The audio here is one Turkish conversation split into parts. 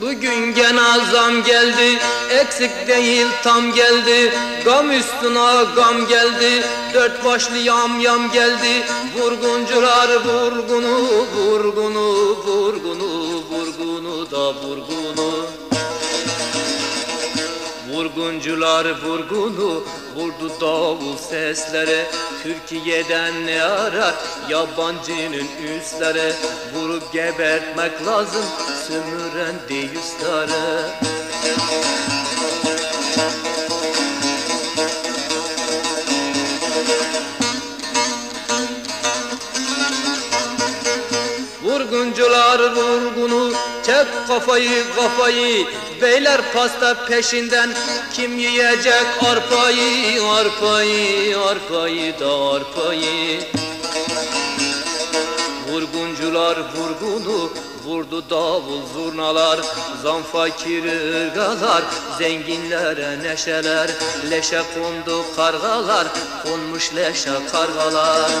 Bugün gene zam geldi, eksik değil tam geldi. Gam üstüne gam geldi, dört başlı yam yam geldi. Vurguncular vurgunu, vurgunu, vurgunu, vurgunu da vurgunu. Vurguncular vurgunu, vurdu davul sesleri. Türkiye'den ne arar yabancının üstleri? Vurup gebertmek lazım sömüren deistleri. Vurguncular vurgunu, çek kafayı kafayı. Beyler pasta peşinden, kim yiyecek arpayı, arpayı, arpayı da arpayı. Vurguncular vurgunu, vurdu davul zurnalar. Zam fakiri ırgalar, zenginlere neşeler. Leşe kondu kargalar, konmuş leşe kargalar.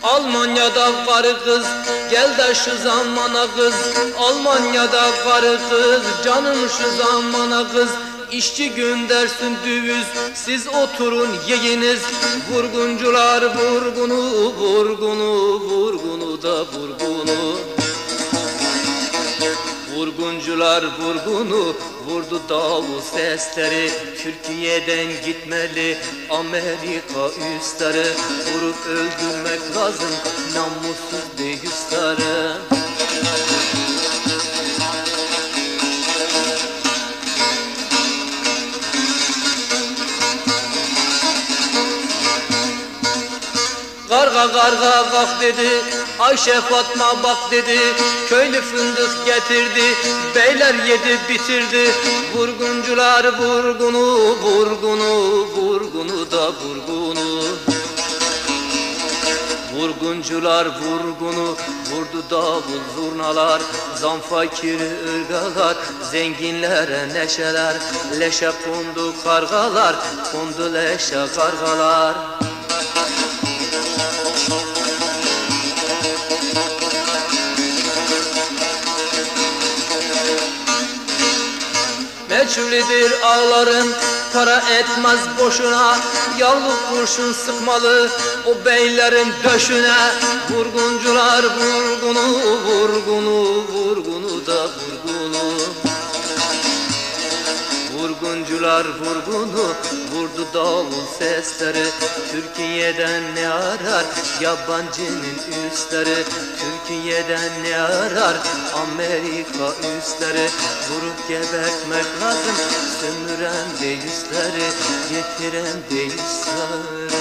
Almanya'da karı kız, gel de şu zamana kız. Almanya'da karı kız, canım şu zamana kız. İşçi göndersin döviz, siz oturun yiyiniz. Vurguncular vurgunu, vurgunu, vurgunu da vurgunu. Vurguncular vurgunu, vurdu davul sesleri. Türkiye'den gitmeli Amerika üstleri. Vurup öldürmek lazım namussuz deistleri. Karga karga kalk dedi, Ayşe Fatma bak dedi. Köylü fındık getirdi, beyler yedi bitirdi. Vurguncular vurgunu, vurgunu, vurgunu da vurgunu. Vurguncular vurgunu, vurdu davul zurnalar. Zam fakiri ırgalar, zenginlere neşeler. Leşe kondu kargalar, kondu leşe kargalar. Meçhulidir ağların, para etmez boşuna. Yallı kurşun sıkmalı o beylerin döşüne. Vurguncular vurgunu, vurgunu, vurgunu da vurgunu. Vurguncular vurgunu, vurdu davul sesleri. Türkiye'den ne arar yabancının üstleri? Türkiye'den ne arar Amerika üstleri? Vurup gebertmek lazım sömüren deistleri, getiren deistleri.